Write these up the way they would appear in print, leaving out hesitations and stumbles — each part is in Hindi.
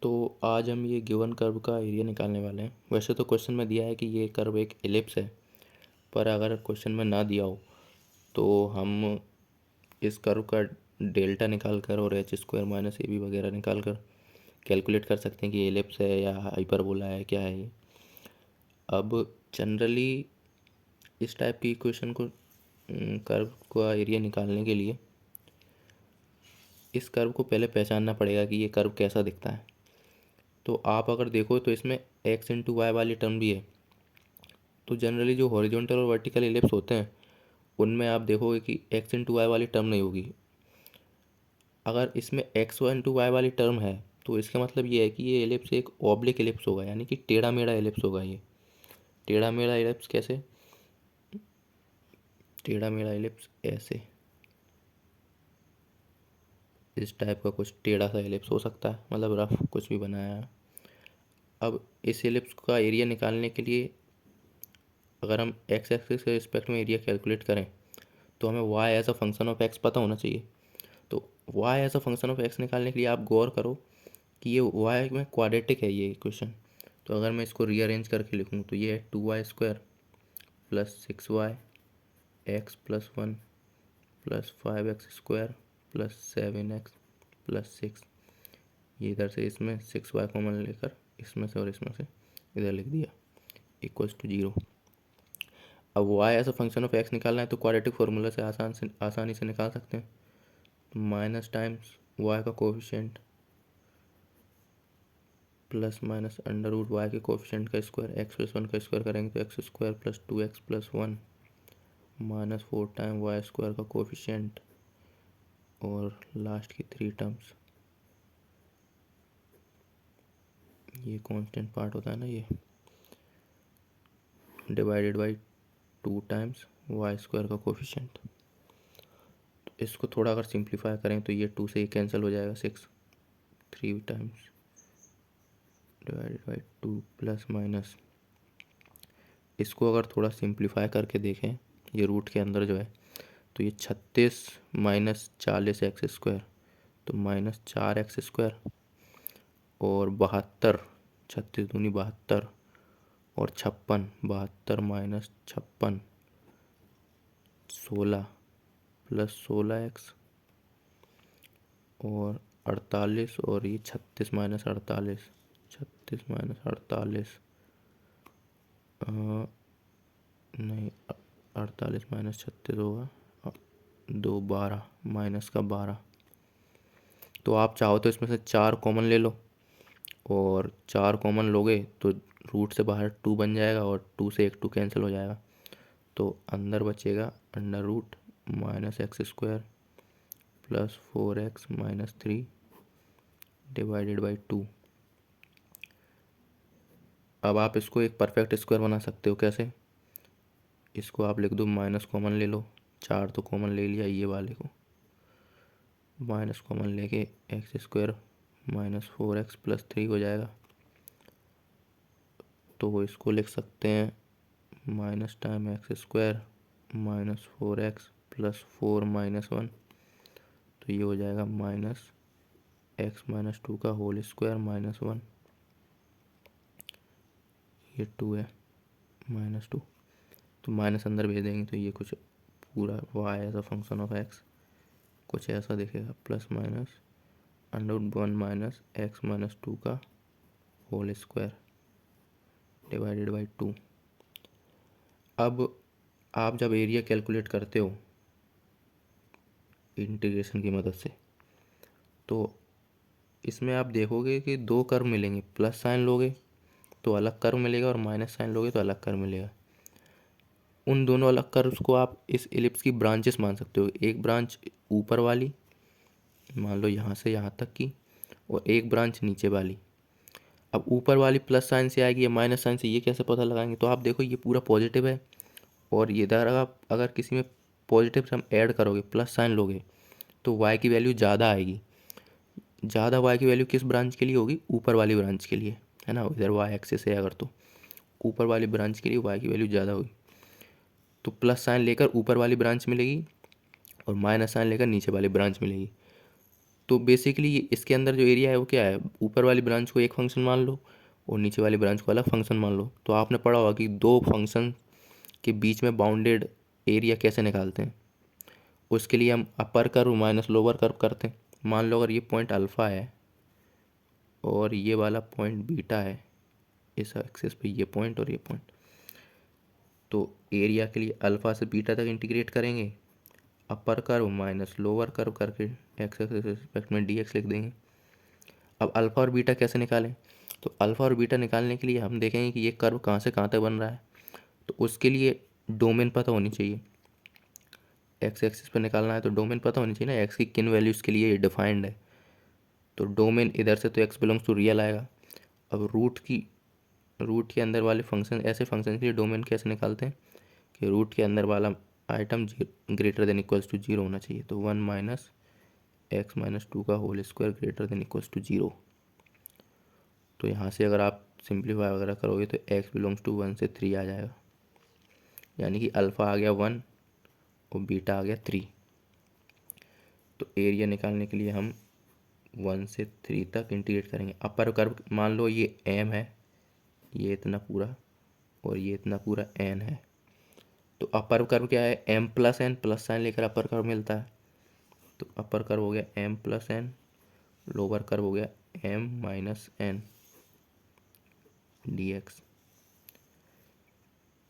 तो आज हम ये गिवन कर्व का एरिया निकालने वाले हैं। वैसे तो क्वेश्चन में दिया है कि ये कर्व एक एलिप्स है, पर अगर क्वेश्चन में ना दिया हो तो हम इस कर्व का डेल्टा निकाल कर और H square minus A B वगैरह निकाल कर कैलकुलेट कर सकते हैं कि एलिप्स है या हाइपरबोला है, क्या है ये। अब जनरली इस टाइप की इक्वेशन को कर्व का एरिया निकालने के लिए इस कर्व को पहले पहचानना पड़ेगा कि ये कर्व कैसा दिखता है। तो आप अगर देखो तो इसमें एक्स इंटू वाई वाली टर्म भी है। तो जनरली जो हॉरिजॉन्टल और वर्टिकल एलिप्स होते हैं उनमें आप देखोगे कि एक्स इंटू वाई वाली टर्म नहीं होगी। अगर इसमें एक्स इंटू वाई वाली टर्म है तो इसका मतलब ये है कि ये एलिप्स एक ऑब्लिक एलिप्स होगा, यानी कि टेढ़ा मेढ़ा एलिप्स होगा। ये टेढ़ा मेढ़ा एलिप्स कैसे? टेढ़ा मेढ़ा एलिप्स ऐसे, इस टाइप का कुछ टेढ़ा सा एलिप्स हो सकता है, मतलब रफ कुछ भी बनाया है। अब इस एलिप्स का एरिया निकालने के लिए अगर हम एक्स एक्सिस के रिस्पेक्ट में एरिया कैलकुलेट करें तो हमें Y as a function of X पता होना चाहिए। तो Y as a function of X निकालने के लिए आप गौर करो कि ये वाई में क्वाड्रेटिक है ये इक्वेशन। तो अगर मैं इसको रीअरेंज करके लिखूँ तो ये है 2y² plus 6y x plus 1 plus 5x² plus 7x plus 6। ये इधर से इसमें 6y कॉमन लेकर इसमें से और इसमें से इधर लिख दिया इक्वल्स टू 0। अब y as a function of x निकालना है तो क्वाड्रेटिक फार्मूला से आसानी से निकाल सकते हैं। तो माइनस टाइम्स y का coefficient plus minus under root y के कोफिशिएंट का स्क्वायर, एक्स प्लस 1 का स्क्वायर करेंगे तो x square plus 2x plus 1 minus 4 time y square का कोफिशिएंट और लास्ट की 3 टर्म्स। ये कांस्टेंट पार्ट होता है ना, ये divided by 2 times y square का कोफिशिएंट। तो इसको थोड़ा अगर सिंप्लीफाई करें तो ये 2 से ही कैंसिल हो जाएगा, 6 3 times divided by 2 plus minus. इसको अगर थोड़ा सिंप्लीफाई करके देखें ये रूट के अंदर जो है तो ये 36 माइनस 40 एक्स स्क्वायर, तो माइनस 4x² और 72, 36 दूनी 72 और 56, 72 माइनस 56 16 प्लस 16x और 48 और ये 36 माइनस 48, 36 माइनस 48 नहीं 48 माइनस 36 होगा 2 12 माइनस का 12। तो आप चाहो तो इसमें से 4 कॉमन ले लो और 4 कॉमन लोगे तो रूट से बाहर 2 बन जाएगा और 2 से एक 2 कैंसिल हो जाएगा। तो अंदर बचेगा under root minus x square plus 4x minus 3 divided by 2। अब आप इसको एक परफेक्ट स्क्वायर बना सकते हो। कैसे? इसको आप लिख दो, माइनस कॉमन ले लो, 4 तो कॉमन ले लिया, ये वाले को माइनस कॉमन लेके x square minus 4x plus 3 हो जाएगा। तो इसको लिख सकते हैं minus time x square minus 4x plus 4 minus 1, तो ये हो जाएगा माइनस एक्स माइनस 2 का होल स्क्वायर माइनस 1, ये 2 है माइनस 2, तो माइनस अंदर भेज देंगे तो ये कुछ पूरा y as a function of x कुछ ऐसा दिखेगा, plus minus under 1 minus x minus 2 का होल स्क्वायर डिवाइडेड बाई 2। अब आप जब एरिया कैलकुलेट करते हो इंटीग्रेशन की मदद से तो इसमें आप देखोगे कि 2 कर्व मिलेंगे, प्लस साइन लोगे तो अलग कर्व मिलेगा और माइनस साइन लोगे तो अलग कर्व मिलेगा। उन दोनों अलग कर्व्स को आप इस एलिप्स की ब्रांचेस मान सकते हो। एक ब्रांच ऊपर वाली मान लो यहाँ से यहाँ तक की, और एक ब्रांच नीचे वाली। अब ऊपर वाली प्लस साइन से आएगी या माइनस साइन से, ये कैसे पता लगाएंगे? तो आप देखो ये पूरा पॉजिटिव है और ये इधर आप अगर किसी में पॉजिटिव से हम ऐड करोगे प्लस साइन लोगे तो y की वैल्यू ज़्यादा आएगी। ज़्यादा y की वैल्यू किस ब्रांच के लिए होगी? ऊपर वाली ब्रांच के लिए, है ना। इधर y एक्सिस है अगर तो ऊपर वाली ब्रांच के लिए y की वैल्यू ज़्यादा होगी। तो प्लस साइन लेकर ऊपर वाली ब्रांच मिलेगी और माइनस साइन लेकर नीचे वाली ब्रांच मिलेगी। तो बेसिकली इसके अंदर जो एरिया है वो क्या है, ऊपर वाली ब्रांच को एक फंक्शन मान लो और नीचे वाली ब्रांच को अलग फंक्शन मान लो। तो आपने पढ़ा होगा कि दो फंक्शन के बीच में बाउंडेड एरिया कैसे निकालते हैं। उसके लिए हम upper curve minus lower curve करते हैं। मान लो अगर ये पॉइंट अल्फ़ा है और ये वाला पॉइंट बीटा है, इस एक्सिस पे ये पॉइंट और ये पॉइंट, तो एरिया के लिए अल्फ़ा से बीटा तक इंटीग्रेट करेंगे, upper curve minus lower curve करके एक्स एक्सिस के रिस्पेक्ट में डी एक्स लिख देंगे। अब अल्फ़ा और बीटा कैसे निकालें, तो अल्फ़ा और बीटा निकालने के लिए हम देखेंगे कि ये कर्व कहाँ से कहाँ तक बन रहा है। तो उसके लिए डोमेन पता होनी चाहिए। एक्स एक्सिस पर निकालना है तो डोमेन पता होनी चाहिए ना, एक्स की किन वैल्यूज़ के लिए ये डिफाइंड है। तो डोमेन इधर से तो एक्स बिलोंग्स टू रियल आएगा। अब रूट के अंदर वाले फंक्शन, ऐसे फंक्शन के लिए डोमेन कैसे निकालते हैं कि रूट के अंदर वाला item greater than equals to zero होना चाहिए। तो 1 माइनस एक्स माइनस 2 का whole square greater than equals to zero. तो यहाँ से अगर आप सिंप्लीफाई वगैरह करोगे तो एक्स बिलोंग्स टू 1 से 3 आ जाएगा, यानी कि अल्फ़ा आ गया 1 और बीटा आ गया 3। तो एरिया निकालने के लिए हम 1 से 3 तक इंटीग्रेट करेंगे। अपर कर्व मान लो ये एम है, ये इतना पूरा और ये इतना पूरा एन है। तो अपर कर्व क्या है, M plus N, plus sign लेकर अपर कर्व मिलता है। तो अपर कर्व हो गया M plus N, lower curve हो गया M minus N D X.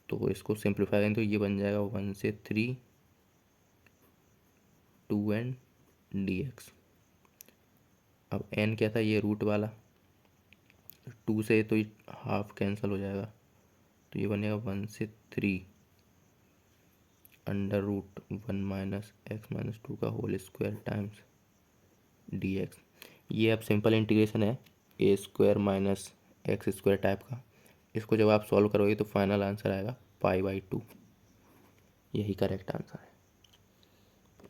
तो इसको सिंप्लीफाई करें तो ये बन जाएगा 1 से 3 2n डी एक्स। अब n क्या था, ये रूट वाला, 2 से तो हाफ कैंसिल हो जाएगा, तो ये बनेगा 1 से 3 under root 1 minus x minus 2 का whole square times d x. ये अब सिंपल इंटीग्रेशन है a square minus x square type का। इसको जब आप सॉल्व करोगे तो फाइनल आंसर आएगा पाई बाई 2। यही करेक्ट आंसर है।